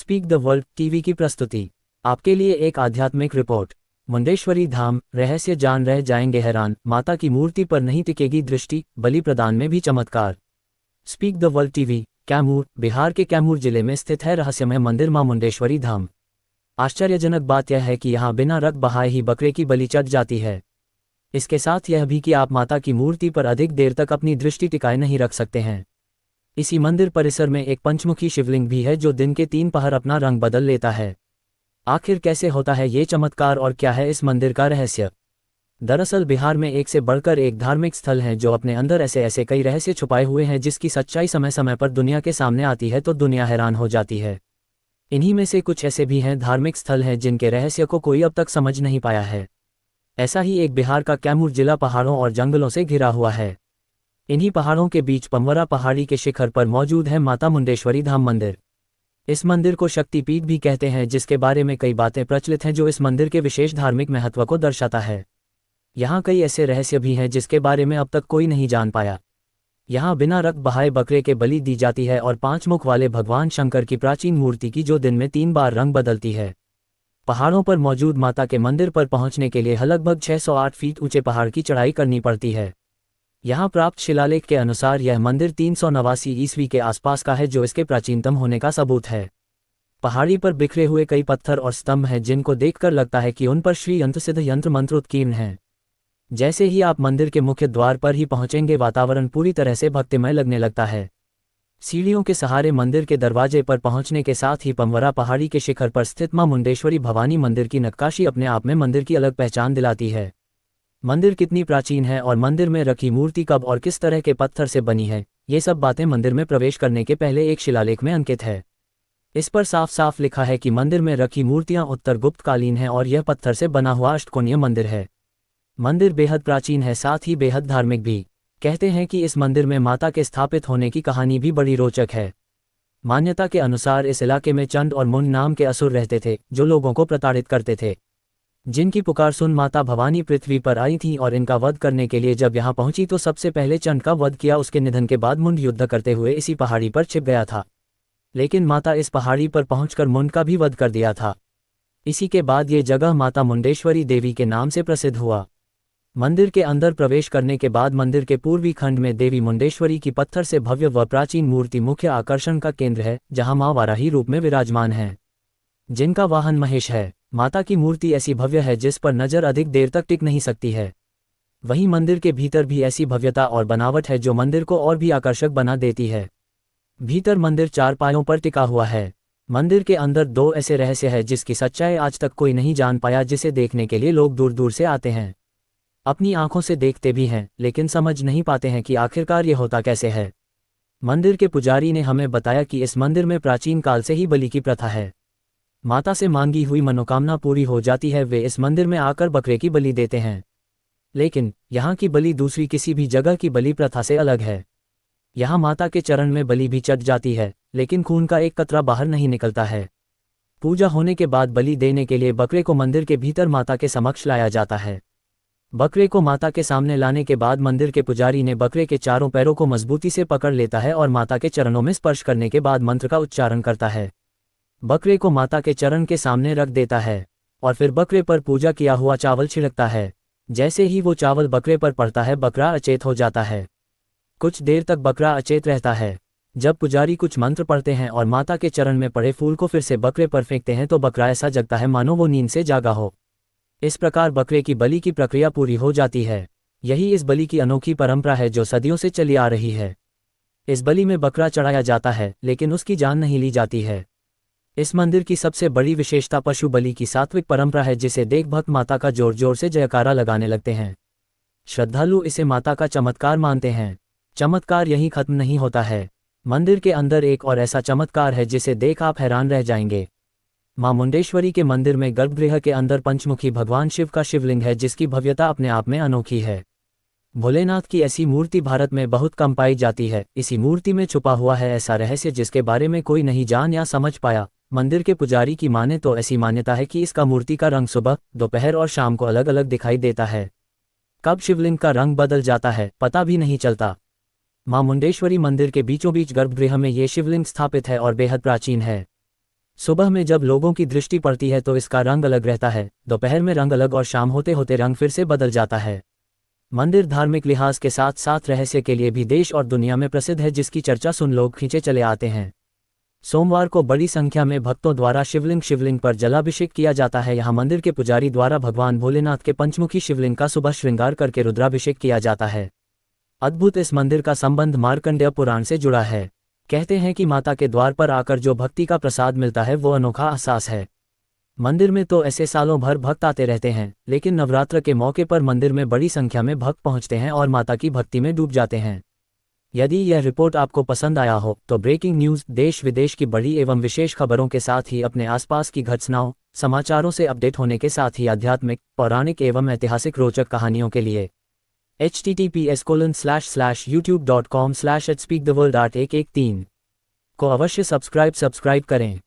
Speak the world TV की प्रस्तुति। आपके लिए एक आध्यात्मिक रिपोर्ट। मुंडेश्वरी धाम, रहस्य जान रह जाएंगे हैरान, माता की मूर्ति पर नहीं टिकेगी दृष्टि, बलि प्रदान में भी चमत्कार। Speak the world TV. Kaimur, Bihar के कैमूर जिले में स्थित है रहस्यमय मंदिर मां मुंडेश्वरी धाम। आश्चर्यजनक बात यह है कि यहाँ बिना रक्त बहाए ही बकरे की बलि चढ़ जाती है। इसके साथ यह भी कि आप माता की मूर्ति पर अधिक देर तक अपनी दृष्टि टिकाए नहीं रख सकते हैं। इसी मंदिर परिसर में एक पंचमुखी शिवलिंग भी है जो दिन के 3 पहर अपना रंग बदल लेता है। आखिर कैसे होता है ये चमत्कार और क्या है इस मंदिर का रहस्य? दरअसल बिहार में एक से बढ़कर एक धार्मिक स्थल हैं जो अपने अंदर ऐसे ऐसे कई रहस्य छुपाए हुए हैं जिसकी सच्चाई समय समय पर दुनिया के सामने आती है तो दुनिया हैरान हो जाती है। इन्हीं में से कुछ ऐसे भी हैं धार्मिक स्थल हैं जिनके रहस्य को कोई अब तक समझ नहीं पाया है। ऐसा ही एक बिहार का कैमूर जिला पहाड़ों और जंगलों से घिरा हुआ है। इन्हीं पहाड़ों के बीच पमवरा पहाड़ी के शिखर पर मौजूद है माता मुंडेश्वरी धाम मंदिर। इस मंदिर को शक्तिपीठ भी कहते हैं, जिसके बारे में कई बातें प्रचलित हैं जो इस मंदिर के विशेष धार्मिक महत्व को दर्शाता है। यहाँ कई ऐसे रहस्य भी हैं जिसके बारे में अब तक कोई नहीं जान पाया। यहाँ बिना रक्त बहाए बकरे के बलि दी जाती है और 5 मुख वाले भगवान शंकर की प्राचीन मूर्ति की जो दिन में 3 बार रंग बदलती है। पहाड़ों पर मौजूद माता के मंदिर पर पहुंचने के लिए लगभग 608 फीट ऊंचे पहाड़ की चढ़ाई करनी पड़ती है। यहाँ प्राप्त शिलालेख के अनुसार यह मंदिर 389 ईस्वी के आसपास का है, जो इसके प्राचीनतम होने का सबूत है। पहाड़ी पर बिखरे हुए कई पत्थर और स्तंभ हैं जिनको देखकर लगता है कि उन पर श्री यंत्र सिद्ध यंत्र मंत्र उत्कीर्ण हैं। जैसे ही आप मंदिर के मुख्य द्वार पर ही पहुंचेंगे वातावरण पूरी तरह से भक्तिमय लगने लगता है। सीढ़ियों के सहारे मंदिर के दरवाजे पर पहुंचने के साथ ही पमवरा पहाड़ी के शिखर पर स्थित मां मुंडेश्वरी भवानी मंदिर की नक्काशी अपने आप में मंदिर की अलग पहचान दिलाती है। मंदिर कितनी प्राचीन है और मंदिर में रखी मूर्ति कब और किस तरह के पत्थर से बनी है, ये सब बातें मंदिर में प्रवेश करने के पहले एक शिलालेख में अंकित है। इस पर साफ साफ लिखा है कि मंदिर में रखी मूर्तियां उत्तर गुप्तकालीन हैं और यह पत्थर से बना हुआ अष्टकोणीय मंदिर है। मंदिर बेहद प्राचीन है, साथ ही बेहद धार्मिक भी। कहते हैं कि इस मंदिर में माता के स्थापित होने की कहानी भी बड़ी रोचक है। मान्यता के अनुसार इस इलाके में चंड और मुंड नाम के असुर रहते थे जो लोगों को प्रताड़ित करते थे, जिनकी पुकार सुन माता भवानी पृथ्वी पर आई थीं और इनका वध करने के लिए जब यहाँ पहुंची तो सबसे पहले चंड का वध किया। उसके निधन के बाद मुंड युद्ध करते हुए इसी पहाड़ी पर छिप गया था, लेकिन माता इस पहाड़ी पर पहुंचकर मुंड का भी वध कर दिया था। इसी के बाद ये जगह माता मुंडेश्वरी देवी के नाम से प्रसिद्ध हुआ। मंदिर के अंदर प्रवेश करने के बाद मंदिर के पूर्वी खंड में देवी मुंडेश्वरी की पत्थर से भव्य व प्राचीन मूर्ति मुख्य आकर्षण का केंद्र है, जहां मां वाराही रूप में विराजमान है, जिनका वाहन महेश है। माता की मूर्ति ऐसी भव्य है जिस पर नजर अधिक देर तक टिक नहीं सकती है। वहीं मंदिर के भीतर भी ऐसी भव्यता और बनावट है जो मंदिर को और भी आकर्षक बना देती है। भीतर मंदिर 4 पायों पर टिका हुआ है। मंदिर के अंदर 2 ऐसे रहस्य है जिसकी सच्चाई आज तक कोई नहीं जान पाया, जिसे देखने के लिए लोग दूर दूर से आते हैं। अपनी आंखों से देखते भी हैं लेकिन समझ नहीं पाते हैं कि आखिरकार ये होता कैसे है। मंदिर के पुजारी ने हमें बताया कि इस मंदिर में प्राचीन काल से ही बलि की प्रथा है। माता से मांगी हुई मनोकामना पूरी हो जाती है, वे इस मंदिर में आकर बकरे की बलि देते हैं। लेकिन यहाँ की बलि दूसरी किसी भी जगह की बलि प्रथा से अलग है। यहाँ माता के चरण में बलि भी चढ़ जाती है, लेकिन खून का एक कतरा बाहर नहीं निकलता है। पूजा होने के बाद बलि देने के लिए बकरे को मंदिर के भीतर माता के समक्ष लाया जाता है। बकरे को माता के सामने लाने के बाद मंदिर के पुजारी ने बकरे के चारों पैरों को मजबूती से पकड़ लेता है और माता के चरणों में स्पर्श करने के बाद मंत्र का उच्चारण करता है। बकरे को माता के चरण के सामने रख देता है और फिर बकरे पर पूजा किया हुआ चावल छिड़कता है। जैसे ही वो चावल बकरे पर पड़ता है बकरा अचेत हो जाता है। कुछ देर तक बकरा अचेत रहता है। जब पुजारी कुछ मंत्र पढ़ते हैं और माता के चरण में पड़े फूल को फिर से बकरे पर फेंकते हैं तो बकरा ऐसा जगता है मानो वो नींद से जागा हो। इस प्रकार बकरे की बलि की प्रक्रिया पूरी हो जाती है। यही इस बलि की अनोखी परंपरा है जो सदियों से चली आ रही है। इस बलि में बकरा चढ़ाया जाता है लेकिन उसकी जान नहीं ली जाती है। इस मंदिर की सबसे बड़ी विशेषता पशु बलि की सात्विक परंपरा है, जिसे देख भक्त माता का जोर जोर से जयकारा लगाने लगते हैं। श्रद्धालु इसे माता का चमत्कार मानते हैं। चमत्कार यहीं खत्म नहीं होता है। मंदिर के अंदर एक और ऐसा चमत्कार है जिसे देख आप हैरान रह जाएंगे। मां मुंडेश्वरी के मंदिर में गर्भगृह के अंदर पंचमुखी भगवान शिव का शिवलिंग है, जिसकी भव्यता अपने आप में अनोखी है। भोलेनाथ की ऐसी मूर्ति भारत में बहुत कम पाई जाती है। इसी मूर्ति में छुपा हुआ है ऐसा रहस्य जिसके बारे में कोई नहीं जान या समझ पाया। मंदिर के पुजारी की माने तो ऐसी मान्यता है कि इसका मूर्ति का रंग सुबह, दोपहर और शाम को अलग अलग दिखाई देता है। कब शिवलिंग का रंग बदल जाता है पता भी नहीं चलता। मां मुंडेश्वरी मंदिर के बीचों बीच गर्भगृह में ये शिवलिंग स्थापित है और बेहद प्राचीन है। सुबह में जब लोगों की दृष्टि पड़ती है तो इसका रंग अलग रहता है, दोपहर में रंग अलग और शाम होते होते रंग फिर से बदल जाता है। मंदिर धार्मिक लिहाज के साथ साथ रहस्य के लिए भी देश और दुनिया में प्रसिद्ध है, जिसकी चर्चा सुन लोग खींचे चले आते हैं। सोमवार को बड़ी संख्या में भक्तों द्वारा शिवलिंग पर जलाभिषेक किया जाता है। यहाँ मंदिर के पुजारी द्वारा भगवान भोलेनाथ के पंचमुखी शिवलिंग का सुबह श्रृंगार करके रुद्राभिषेक किया जाता है। अद्भुत इस मंदिर का संबंध मार्कंडेय पुराण से जुड़ा है। कहते हैं कि माता के द्वार पर आकर जो भक्ति का प्रसाद मिलता है वो अनोखा एहसास है। मंदिर में तो ऐसे सालों भर भक्त आते रहते हैं, लेकिन नवरात्र के मौके पर मंदिर में बड़ी संख्या में भक्त पहुंचते हैं और माता की भक्ति में डूब जाते हैं। यदि यह रिपोर्ट आपको पसंद आया हो तो ब्रेकिंग न्यूज़, देश विदेश की बड़ी एवं विशेष खबरों के साथ ही अपने आसपास की घटनाओं, समाचारों से अपडेट होने के साथ ही आध्यात्मिक, पौराणिक एवं ऐतिहासिक रोचक कहानियों के लिए https://youtube.com/@speaktheworld813 को अवश्य सब्सक्राइब करें।